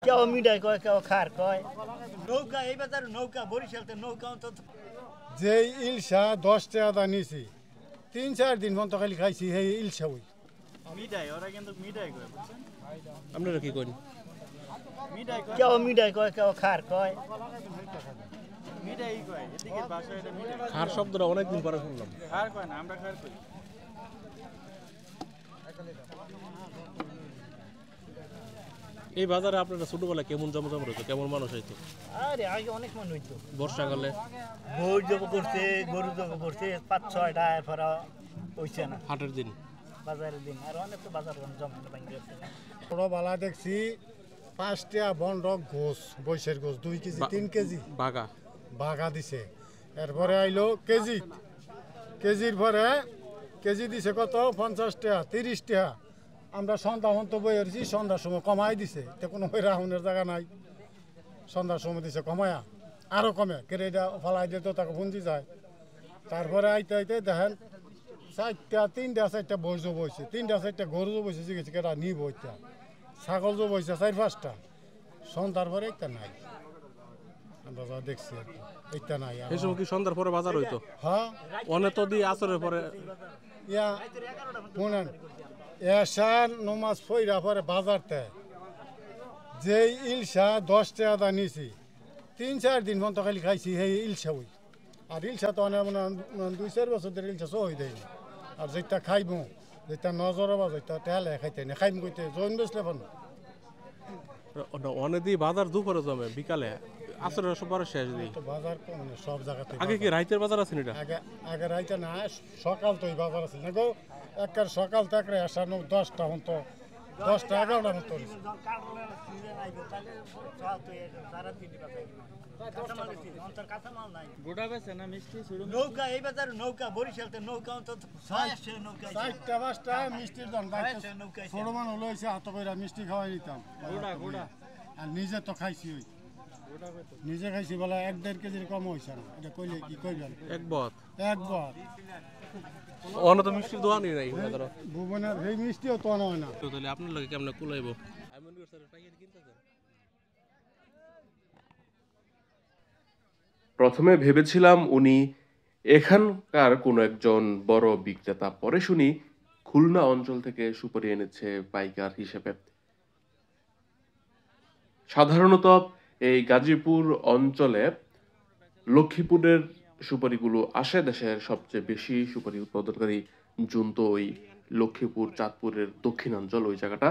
কেউ মিঠাই কয়, কেউ খার কয়। নৌকা এই বাজার নৌকা বরিশালতে নৌকা অন্তত যে ইলশা 10 টাকা দা নিছি 3-4 দিন পর্যন্ত খালি খাইছি এই ইলশা ওই মিঠাই ওরা কিন্তু মিঠাই কয় বুঝছেন আপনারা কি করেন? মিঠাই কয় কেউ মিঠাই কয়, কেউ খার কয়। মিঠাই কয় এদিকে ভাষা এটা মিঠাই। খার শব্দটা অনেকদিন পরে শুনলাম। খার কয় না, আমরা খার কই। এই বাজারে আপনারা ছোটবেলায় কেমন জমজম হতো, কেমন মানুষ হইতো? আরে আগে অনেক মানুষ হইতো। বর্ষাকালে বই জব করতে, গরু জব করতে 5-6টা এরপর হইছে না হাটের দিন, বাজারের দিন। আর অনেক তো বাজার জমতে ভাঙি গেছে। ছোটবেলা দেখছি 5 টাকা বন্ড গোস বৈশের গোস 2 কেজি 3 কেজি বাগা বাগা দিছে। এরপরে আইলো কেজি, কেজির পরে কেজি দিছে কত 50 টাকা 30 টাকা। আমরা সন্ধ্যা হন্ত বই এসেছি, সন্ধ্যার সময় কমাই দিছে, তো কোনো রাহুনের জায়গা নাই। সন্ধ্যার সময় দিছে কমায়া, আরও কমে কেটে এটা ফালাই দিত, তাকে পুঞ্জি যায়। তারপরে আইতে আইতে দেখেন 3টা-4টা বইজো বইছে, 3টা-4টা গরু জো বইছে, জিজ্ঞেস কেটা নিব ওইটা, ছাগল জো বইছে 4-5টা। সন্ধ্যার পরে একটা নাই, আমরা যা দেখছি আর কি, একটা নাই। এই সময় কি সন্ধ্যার পরে বাজার হইতো? হ্যাঁ, অনেক তো দিয়ে আসরের পরে ইয়া শুনেন এসার নমাজ পইরা পরে বাজারতে যে ইলশা 10 টাকা দা নিছি 3-4 দিন পর্যন্ত খালি খাইছি এই ইলশা ওই। আর ইলশা তো অনেক 2-4 বছর ধরে ইলশা সই দেয়নি। আর যেটা খাইব, যেটা নজর বা যেটা তেলে খাইতে না খাইম কইতে জৈন বেসলে পান অনেক দিয়ে বাজার দুপুরে জমে, বিকালে আসরের পরে শেষ দিই। তো বাজার মানে সব জায়গাতে আগে কি রাইতের বাজার আছে এটা? আগে আগে রাইতে না, সকাল তো বাজার আছে না গো। একবার সকাল থেকে আসা 10টা মতো 10টা-11টা মতো নৌকা এই বাজার নৌকা বরিশালতে নৌকা অন্তত 600 নৌকা 4টা-5টা মিষ্টির দাম ছোট মানুষ লইছে হাত করে মিষ্টি খাওয়াই নিতাম। আর নিজে তো খাইছি ওই, নিজে খাইছি বলে 1-1.5 কেজির কম হয়েছে না। এটা কইলে কি কইবেন? একবার অন্য তো মিষ্টির দোকানই নাই ভুবনের সেই মিষ্টিও তো নয় না। তাহলে আপনার লাগে কেমন কুলাইব? প্রথমে ভেবেছিলাম উনি এখানকার কোনো একজন বড় বিক্রেতা, পরে শুনি খুলনা অঞ্চল থেকে সুপারি এনেছে পাইকার হিসেবে। সাধারণত এই গাজীপুর অঞ্চলে লক্ষ্মীপুরের সুপারিগুলো আসে, দেশের সবচেয়ে বেশি সুপারি উৎপাদনকারী জোন তো ওই লক্ষ্মীপুর, চাঁদপুরের দক্ষিণাঞ্চল, ওই জায়গাটা।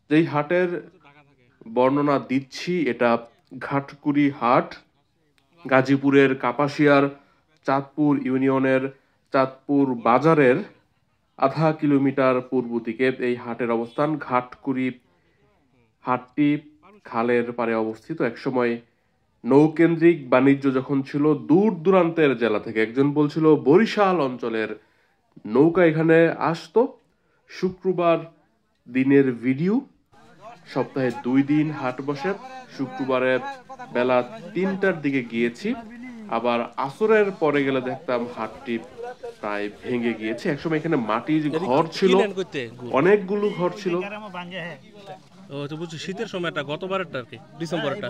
যেই হাটের বর্ণনা দিচ্ছি এটা ঘাটকুড়ি হাট, গাজীপুরের কাপাসিয়ার চাঁদপুর ইউনিয়নের চাঁদপুর বাজারের আধা কিলোমিটার পূর্ব দিকে এই হাটের অবস্থান। ঘাটকুড়ি হাটটি খালের পাড়ে অবস্থিত। একসময় নৌকেন্দ্রিক বাণিজ্য যখন ছিল, দূর দূরান্তের জেলা থেকে, একজন বলছিল বরিশাল অঞ্চলের নৌকা এখানে আসতো। শুক্রবার দিনের ভিডিও, সপ্তাহে 2 দিন হাট বসে। শুক্রবারে বেলা 3টার দিকে গিয়েছি, আবার আসরের পরে গেলে দেখতাম হাটটি প্রায় ভেঙে গিয়েছে। একসময় এখানে মাটির ঘর ছিল, অনেকগুলো ঘর ছিল। ও তো বুঝছি, শীতের সময়টা গতবারেরটা আর কি, ডিসেম্বরটা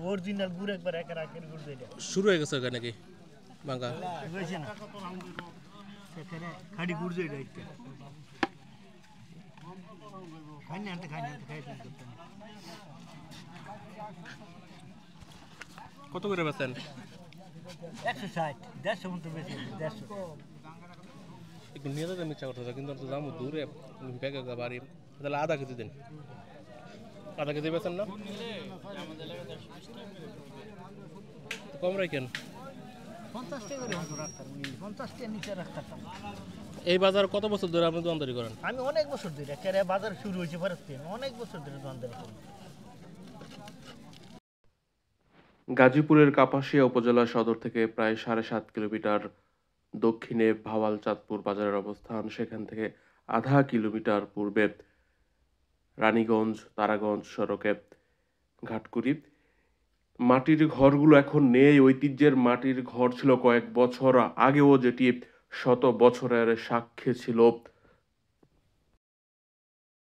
অরিজিনাল গুড় একবার একের আকের গুড় দেয় শুরু হয়ে গেছে ওখানে কি ভাঙা হয়েছে না, সেখানে খাড়ি গুড় দেয় এটা খাইনি আনতে খাইতে কত করে বেচেন? 160, 150 মতো বেশি, 150 একটু নিয়ে যেতে ইচ্ছা করতেছে, কিন্তু তো যাবো দূরে ব্যাগে বাড়ি, তাহলে আধা কেজি দিন। আধা কেজি বেচেন না? কম রাখেন। 50 টাকা করে রাখতাম, 50 টাকা নিচে রাখতাম। এই বাজার কত বছর ধরে আপনি দোকানদারি করেন? আমি অনেক বছর ধরে, একেবারে বাজার শুরু হয়েছে ভারত থেকে, অনেক বছর ধরে দোকানদারি করি। গাজীপুরের কাপাসিয়া উপজেলা সদর থেকে প্রায় 7.5 কিলোমিটার দক্ষিণে ভাওয়াল চাঁদপুর বাজারের অবস্থান। সেখান থেকে আধা কিলোমিটার পূর্বে রানীগঞ্জ তারাগঞ্জ সড়কে ঘাটকুড়ি। মাটির ঘরগুলো এখন নেই, ঐতিহ্যের মাটির ঘর ছিল কয়েক বছর আগেও, যেটি শত বছরের সাক্ষী ছিল।